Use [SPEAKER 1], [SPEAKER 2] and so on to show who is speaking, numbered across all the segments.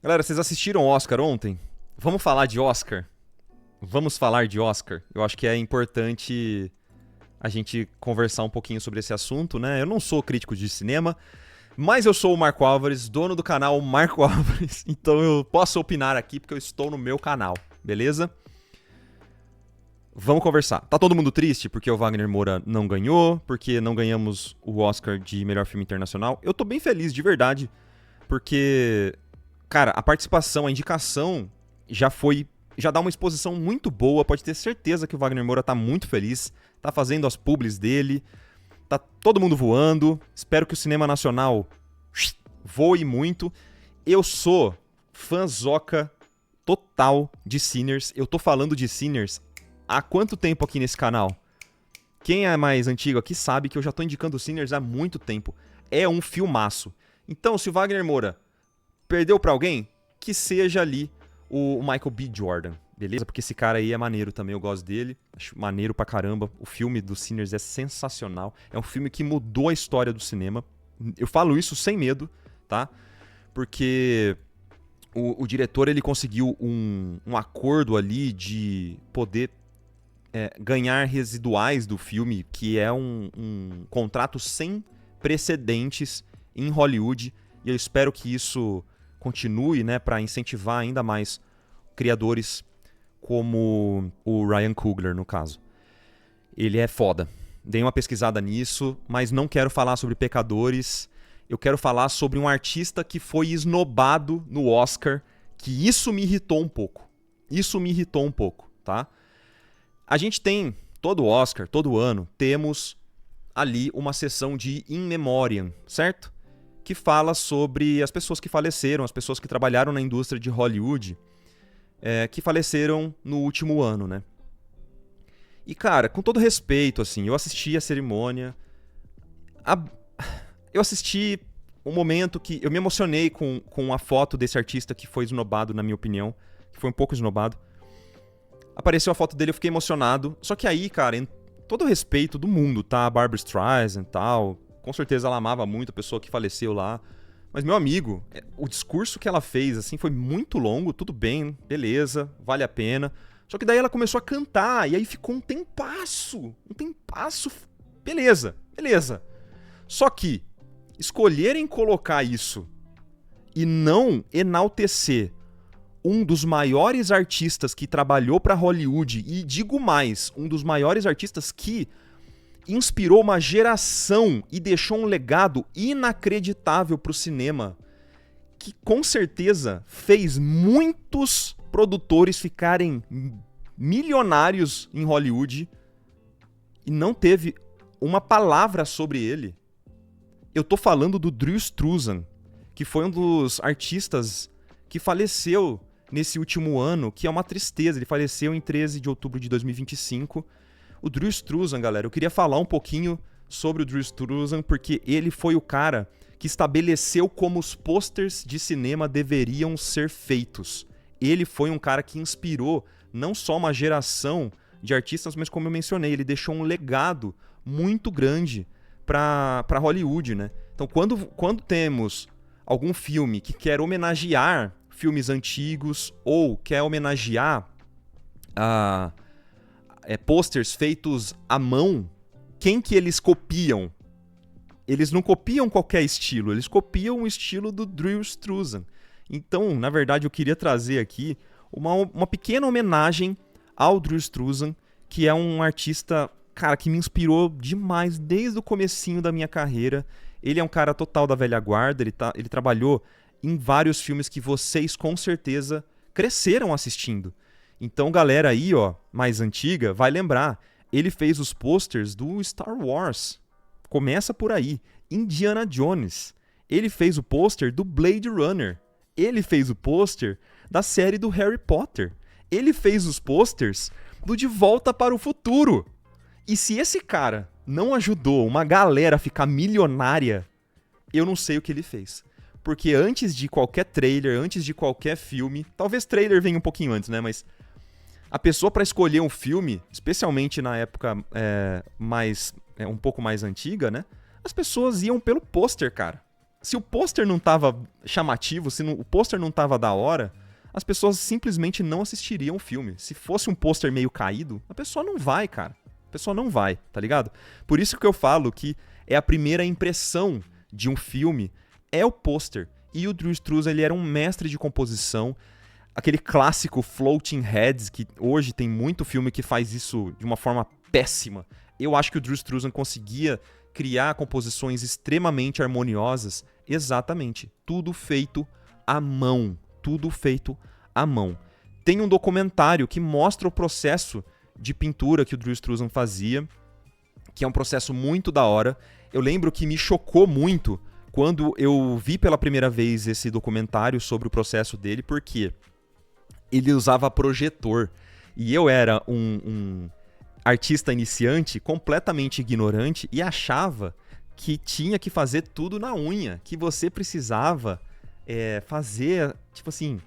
[SPEAKER 1] Galera, vocês assistiram o Oscar ontem? Vamos falar de Oscar? Vamos falar de Oscar? Eu acho que é importante a gente conversar um pouquinho sobre esse assunto, né? Eu não sou crítico de cinema, mas eu sou o Marco Álvares, dono do canal Marco Álvares, então eu posso opinar aqui porque eu estou no meu canal, beleza? Vamos conversar. Tá todo mundo triste porque o Wagner Moura não ganhou, porque não ganhamos o Oscar de melhor filme internacional? Eu tô bem feliz, de verdade, porque, cara, a participação, a indicação já dá uma exposição muito boa, pode ter certeza que o Wagner Moura tá muito feliz, tá fazendo as publis dele, tá todo mundo voando, espero que o cinema nacional voe muito. Eu sou fãzoca total de Sinners, eu tô falando de Sinners há quanto tempo aqui nesse canal? Quem é mais antigo aqui sabe que eu já tô indicando Sinners há muito tempo. É um filmaço. Então, se o Wagner Moura perdeu pra alguém, que seja ali o Michael B. Jordan, beleza? Porque esse cara aí é maneiro também, eu gosto dele. Acho maneiro pra caramba. O filme do Sinners é sensacional. É um filme que mudou a história do cinema. Eu falo isso sem medo, tá? Porque o diretor, ele conseguiu um acordo ali de poder ganhar residuais do filme, que é um contrato sem precedentes em Hollywood. E eu espero que isso continue, né, para incentivar ainda mais criadores como o Ryan Coogler, no caso. Ele é foda. Dei uma pesquisada nisso, mas não quero falar sobre Pecadores. Eu quero falar sobre um artista que foi esnobado no Oscar, que isso me irritou um pouco. Isso me irritou um pouco, tá? A gente tem, todo Oscar, todo ano, temos ali uma sessão de In Memoriam, certo? Que fala sobre as pessoas que faleceram, as pessoas que trabalharam na indústria de Hollywood, que faleceram no último ano, né? E, cara, com todo respeito, assim, eu assisti a cerimônia, eu assisti um momento que eu me emocionei com a foto desse artista que foi esnobado, na minha opinião, que foi um pouco esnobado. Apareceu a foto dele, eu fiquei emocionado. Só que aí, cara, em todo o respeito do mundo, tá? A Barbra Streisand e tal. Com certeza ela amava muito a pessoa que faleceu lá. Mas, meu amigo, o discurso que ela fez, assim, foi muito longo. Tudo bem, beleza, vale a pena. Só que daí ela começou a cantar. E aí ficou um tempasso. Um tempasso. Beleza, beleza. Só que escolherem colocar isso e não enaltecer um dos maiores artistas que trabalhou para Hollywood, e digo mais, um dos maiores artistas que inspirou uma geração e deixou um legado inacreditável pro cinema, que com certeza fez muitos produtores ficarem milionários em Hollywood e não teve uma palavra sobre ele. Eu tô falando do Drew Struzan, que foi um dos artistas que faleceu nesse último ano, que é uma tristeza. Ele faleceu em 13 de outubro de 2025. O Drew Struzan, galera, eu queria falar um pouquinho sobre o Drew Struzan, porque ele foi o cara que estabeleceu como os posters de cinema deveriam ser feitos. Ele foi um cara que inspirou não só uma geração de artistas, mas como eu mencionei, ele deixou um legado muito grande para Hollywood, né? Então, quando temos algum filme que quer homenagear filmes antigos ou quer homenagear posters feitos à mão, quem que eles copiam? Eles não copiam qualquer estilo, eles copiam o estilo do Drew Struzan. Então, na verdade, eu queria trazer aqui uma pequena homenagem ao Drew Struzan, que é um artista, cara, que me inspirou demais desde o comecinho da minha carreira. Ele é um cara total da velha guarda, ele trabalhou em vários filmes que vocês com certeza cresceram assistindo. Então, galera aí, ó, mais antiga, vai lembrar. Ele fez os posters do Star Wars. Começa por aí. Indiana Jones. Ele fez o pôster do Blade Runner. Ele fez o pôster da série do Harry Potter. Ele fez os posters do De Volta para o Futuro. E se esse cara não ajudou uma galera a ficar milionária, eu não sei o que ele fez. Porque antes de qualquer trailer, antes de qualquer filme, talvez trailer venha um pouquinho antes, né? Mas a pessoa para escolher um filme, especialmente na época um pouco mais antiga, né? As pessoas iam pelo pôster, cara. Se o pôster não tava chamativo, se o pôster não tava da hora, as pessoas simplesmente não assistiriam o filme. Se fosse um pôster meio caído, a pessoa não vai, cara. A pessoa não vai, tá ligado? Por isso que eu falo que é a primeira impressão de um filme, é o pôster. E o Drew Struzan, ele era um mestre de composição. Aquele clássico Floating Heads, que hoje tem muito filme que faz isso de uma forma péssima. Eu acho que o Drew Struzan conseguia criar composições extremamente harmoniosas. Exatamente. Tudo feito à mão. Tudo feito à mão. Tem um documentário que mostra o processo de pintura que o Drew Struzan fazia, que é um processo muito da hora. Eu lembro que me chocou muito quando eu vi pela primeira vez esse documentário sobre o processo dele, porque ele usava projetor. E eu era um artista iniciante, completamente ignorante, e achava que tinha que fazer tudo na unha, que você precisava fazer, tipo assim,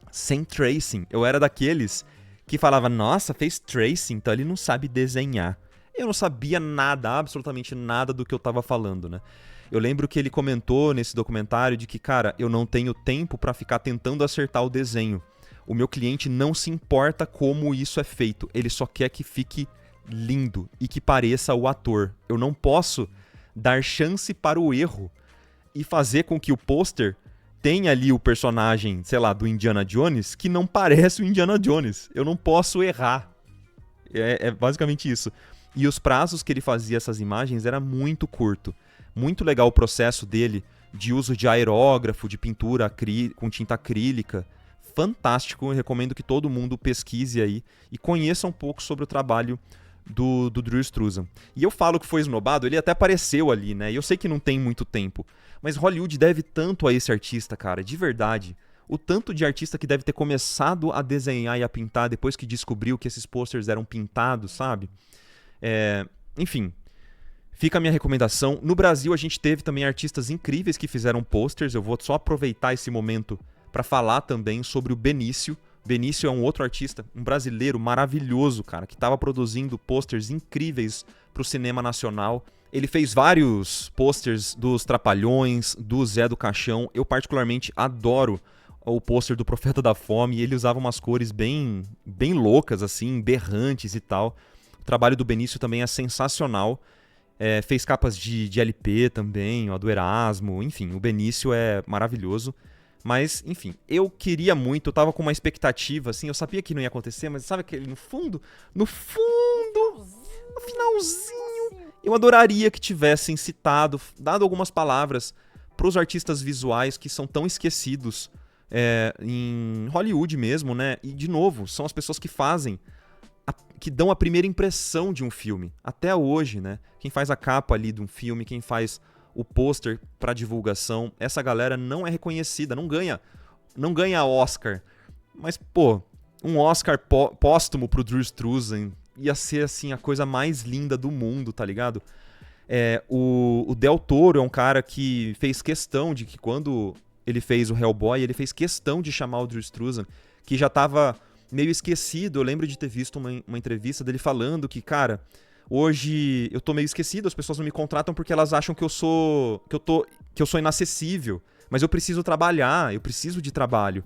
[SPEAKER 1] sem tracing. Eu era daqueles que falava, nossa, fez tracing, então ele não sabe desenhar. Eu não sabia nada, absolutamente nada do que eu tava falando, né? Eu lembro que ele comentou nesse documentário de que, cara, eu não tenho tempo pra ficar tentando acertar o desenho. O meu cliente não se importa como isso é feito, ele só quer que fique lindo e que pareça o ator. Eu não posso dar chance para o erro e fazer com que o pôster tenha ali o personagem, sei lá, do Indiana Jones, que não parece o Indiana Jones. Eu não posso errar. É basicamente isso. E os prazos que ele fazia essas imagens era muito curto. Muito legal o processo dele de uso de aerógrafo, de pintura com tinta acrílica. Fantástico, eu recomendo que todo mundo pesquise aí e conheça um pouco sobre o trabalho do Drew Struzan. E eu falo que foi esnobado, ele até apareceu ali, né? E eu sei que não tem muito tempo, mas Hollywood deve tanto a esse artista, cara, de verdade. O tanto de artista que deve ter começado a desenhar e a pintar depois que descobriu que esses posters eram pintados, sabe? Enfim, fica a minha recomendação. No Brasil a gente teve também artistas incríveis que fizeram posters. Eu vou só aproveitar esse momento para falar também sobre o Benício. Benício é um outro artista, um brasileiro maravilhoso, cara, que estava produzindo posters incríveis para o cinema nacional. Ele fez vários posters dos Trapalhões, do Zé do Caixão. Eu particularmente adoro o pôster do Profeta da Fome. Ele usava umas cores bem loucas, assim, berrantes e tal. O trabalho do Benício também é sensacional. Fez capas de LP também, ó, do Erasmo. Enfim, o Benício é maravilhoso. Mas, enfim, eu queria muito, eu tava com uma expectativa, assim, eu sabia que não ia acontecer, mas sabe aquele no fundo, no finalzinho, eu adoraria que tivessem citado, dado algumas palavras pros artistas visuais que são tão esquecidos em Hollywood mesmo, né? E, de novo, são as pessoas que fazem, que dão a primeira impressão de um filme, até hoje, né? Quem faz a capa ali de um filme, quem faz o pôster para divulgação, essa galera não é reconhecida, não ganha Oscar. Mas, pô, um Oscar póstumo pro Drew Struzan ia ser, assim, a coisa mais linda do mundo, tá ligado? O Del Toro é um cara que fez questão de que quando ele fez o Hellboy, ele fez questão de chamar o Drew Struzan, que já tava meio esquecido. Eu lembro de ter visto uma entrevista dele falando que, cara, hoje eu tô meio esquecido, as pessoas não me contratam porque elas acham que eu sou inacessível, mas eu preciso trabalhar, eu preciso de trabalho.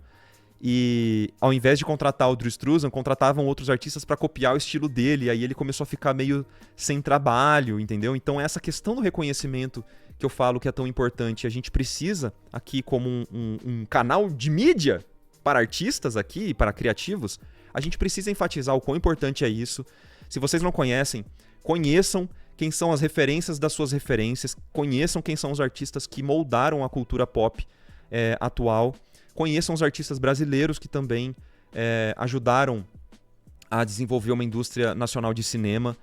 [SPEAKER 1] E ao invés de contratar o Drew Struzan, contratavam outros artistas pra copiar o estilo dele, e aí ele começou a ficar meio sem trabalho, entendeu? Então essa questão do reconhecimento que eu falo que é tão importante, a gente precisa aqui como um canal de mídia para artistas aqui, para criativos, a gente precisa enfatizar o quão importante é isso. Se vocês não conhecem, conheçam quem são as referências das suas referências, conheçam quem são os artistas que moldaram a cultura pop atual, conheçam os artistas brasileiros que também ajudaram a desenvolver uma indústria nacional de cinema.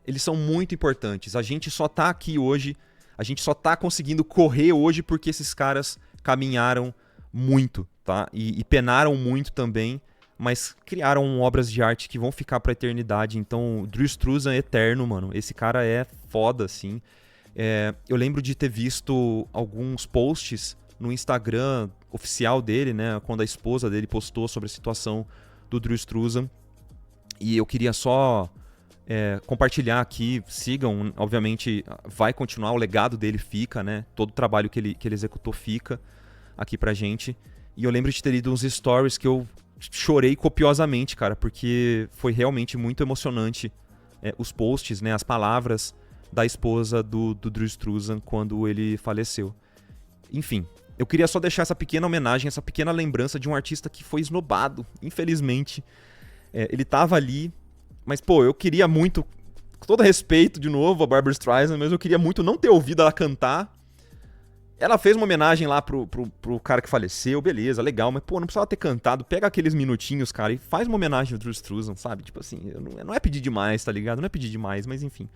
[SPEAKER 1] Eles são muito importantes. A gente só tá aqui hoje, a gente só tá conseguindo correr hoje porque esses caras caminharam muito, tá? E penaram muito também, mas criaram obras de arte que vão ficar pra eternidade. Então, Drew Struzan é eterno, mano. Esse cara é foda, assim. Eu lembro de ter visto alguns posts no Instagram oficial dele, né? Quando a esposa dele postou sobre a situação do Drew Struzan. E eu queria só compartilhar aqui, sigam, obviamente vai continuar, o legado dele fica, né? Todo o trabalho que ele executou fica aqui pra gente. E eu lembro de ter lido uns stories que eu chorei copiosamente, cara, porque foi realmente muito emocionante os posts, né, as palavras da esposa do Drew Struzan quando ele faleceu. Enfim, eu queria só deixar essa pequena homenagem, essa pequena lembrança de um artista que foi esnobado, infelizmente. Ele tava ali, mas, pô, eu queria muito, com todo respeito, de novo, a Barbra Streisand, mas eu queria muito não ter ouvido ela cantar. Ela fez uma homenagem lá pro cara que faleceu, beleza, legal, mas, pô, não precisava ter cantado. Pega aqueles minutinhos, cara, e faz uma homenagem ao Drew Struzan, sabe? Tipo assim, não é pedir demais, tá ligado? Não é pedir demais, mas enfim.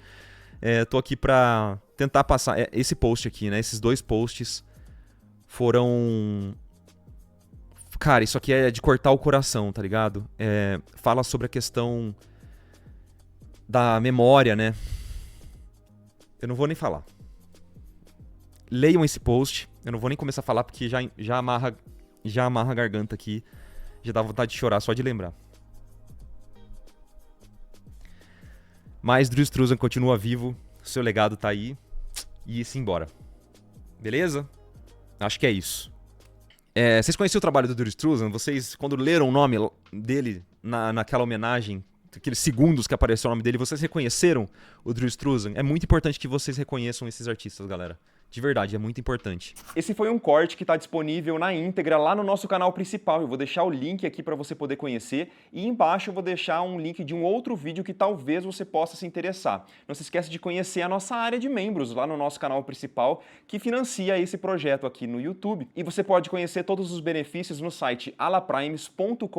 [SPEAKER 1] Tô aqui pra tentar passar esse post aqui, né? Esses 2 posts foram... Cara, isso aqui é de cortar o coração, tá ligado? Fala sobre a questão da memória, né? Eu não vou nem falar. Leiam esse post. Eu não vou nem começar a falar porque já amarra a garganta aqui. Já dá vontade de chorar só de lembrar. Mas Drew Struzan continua vivo. Seu legado tá aí. E se embora. Beleza? Acho que é isso. Vocês conheciam o trabalho do Drew Struzan? Vocês, quando leram o nome dele naquela homenagem, aqueles segundos que apareceu o nome dele, vocês reconheceram o Drew Struzan? É muito importante que vocês reconheçam esses artistas, galera. De verdade, é muito importante. Esse foi um corte que está disponível na íntegra lá no nosso canal principal. Eu vou deixar o link aqui para você poder conhecer e embaixo eu vou deixar um link de um outro vídeo que talvez você possa se interessar. Não se esqueça de conhecer a nossa área de membros lá no nosso canal principal que financia esse projeto aqui no YouTube. E você pode conhecer todos os benefícios no site alaprimes.com.br.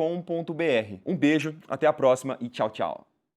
[SPEAKER 1] Um beijo, até a próxima e tchau, tchau.